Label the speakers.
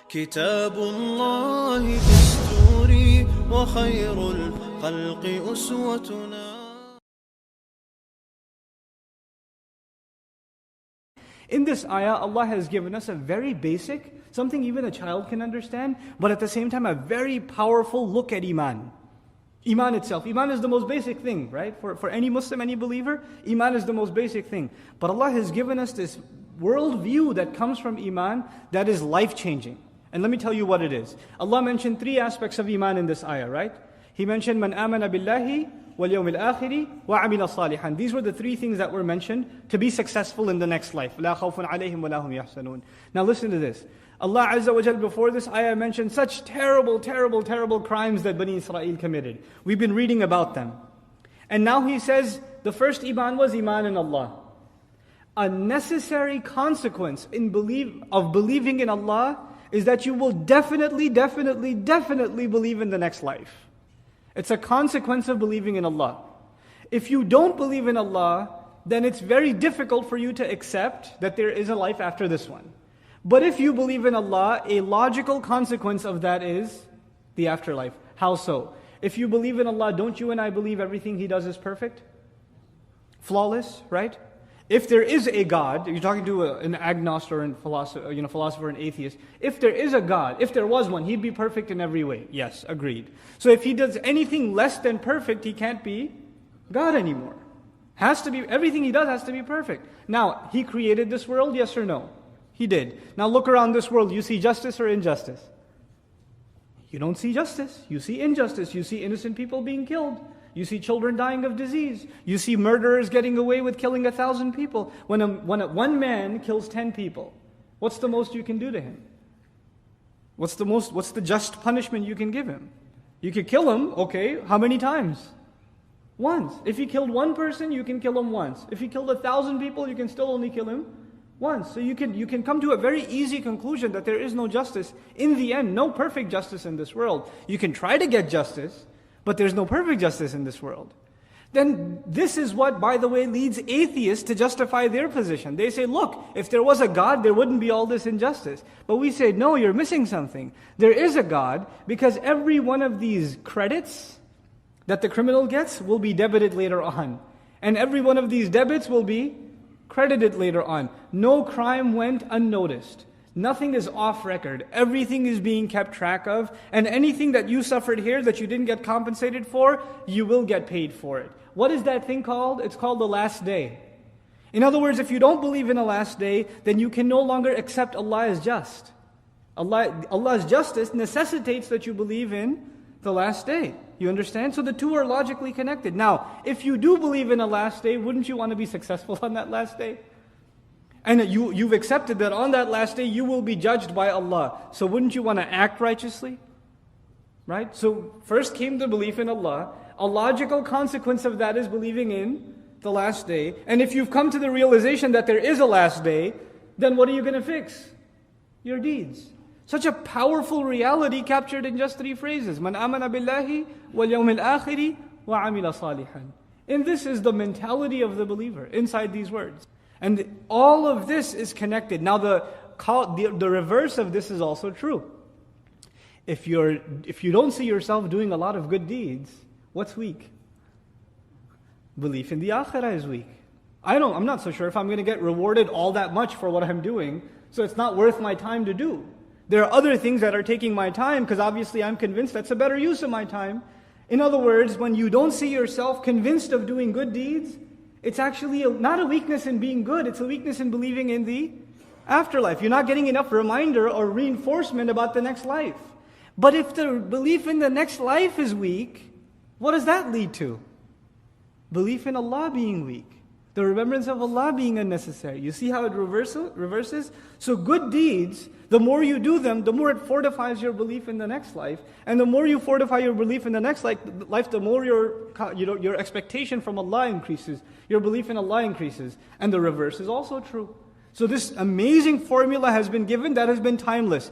Speaker 1: كتاب الله دستوري وخير الخلق أسوتنا.
Speaker 2: In this ayah, Allah has given us a very basic, something even a child can understand, but at the same time a very powerful look at Iman. Iman itself. Iman is the most basic thing, right? For any Muslim, any believer, Iman is the most basic thing. But Allah has given us this worldview that comes from Iman that is life-changing. And let me tell you what it is. Allah mentioned three aspects of Iman in this ayah, right? He mentioned, Man amana billahi wal yawmil akhiri wa amila salihan. These were the three things that were mentioned to be successful in the next life. La khawfun alayhim wa lahum yahsanun. Now listen to this. Allah Azza wa Jal before this ayah mentioned such terrible, terrible, terrible crimes that Bani Israel committed. We've been reading about them. And now He says, the first Iman was Iman in Allah. A necessary consequence of believing in Allah is that you will definitely believe in the next life. It's a consequence of believing in Allah. If you don't believe in Allah, then it's very difficult for you to accept that there is a life after this one. But if you believe in Allah, a logical consequence of that is the afterlife. How so? If you believe in Allah, don't you and I believe everything He does is perfect? Flawless, right? If there is a God, you're talking to an agnostic or a philosopher and atheist. If there is a God, if there was one, He'd be perfect in every way. Yes, agreed. So if He does anything less than perfect, He can't be God anymore. Everything He does has to be perfect. Now, He created this world, yes or no? He did. Now look around this world, you see justice or injustice? You don't see justice, you see injustice. You see innocent people being killed. You see children dying of disease. You see murderers getting away with killing 1,000 people. When one man kills 10 people, what's the most you can do to him? What's the just punishment you can give him? You could kill him, okay, how many times? Once. If he killed one person, you can kill him once. If he killed 1,000 people, you can still only kill him once. So you can come to a very easy conclusion that there is no justice. In the end, no perfect justice in this world. You can try to get justice, but there's no perfect justice in this world. Then this is what, by the way, leads atheists to justify their position. They say, look, if there was a God, there wouldn't be all this injustice. But we say, no, you're missing something. There is a God, because every one of these credits that the criminal gets will be debited later on. And every one of these debits will be credited later on. No crime went unnoticed. Nothing is off record. Everything is being kept track of. And anything that you suffered here that you didn't get compensated for, you will get paid for it. What is that thing called? It's called the last day. In other words, if you don't believe in a last day, then you can no longer accept Allah as just. Allah's justice necessitates that you believe in the last day. You understand? So the two are logically connected. Now, if you do believe in a last day, wouldn't you want to be successful on that last day? And you've accepted that on that last day you will be judged by Allah. So wouldn't you want to act righteously? Right? So first came the belief in Allah. A logical consequence of that is believing in the last day. And if you've come to the realization that there is a last day, then what are you going to fix? Your deeds. Such a powerful reality captured in just three phrases. Man amana billahi wal yawmil akhiri wa amila salihan. And this is the mentality of the believer inside these words. And all of this is connected. Now the reverse of this is also true. If you don't see yourself doing a lot of good deeds, what's weak? Belief in the akhirah is weak. I'm not so sure if I'm going to get rewarded all that much for what I'm doing, so it's not worth my time to do. There are other things that are taking my time, because obviously I'm convinced that's a better use of my time. In other words, when you don't see yourself convinced of doing good deeds, it's actually not a weakness in being good, it's a weakness in believing in the afterlife. You're not getting enough reminder or reinforcement about the next life. But if the belief in the next life is weak, what does that lead to? Belief in Allah being weak. The remembrance of Allah being unnecessary. You see how it reverses? So good deeds, the more you do them, the more it fortifies your belief in the next life. And the more you fortify your belief in the next life, the more your expectation from Allah increases. Your belief in Allah increases. And the reverse is also true. So this amazing formula has been given that has been timeless.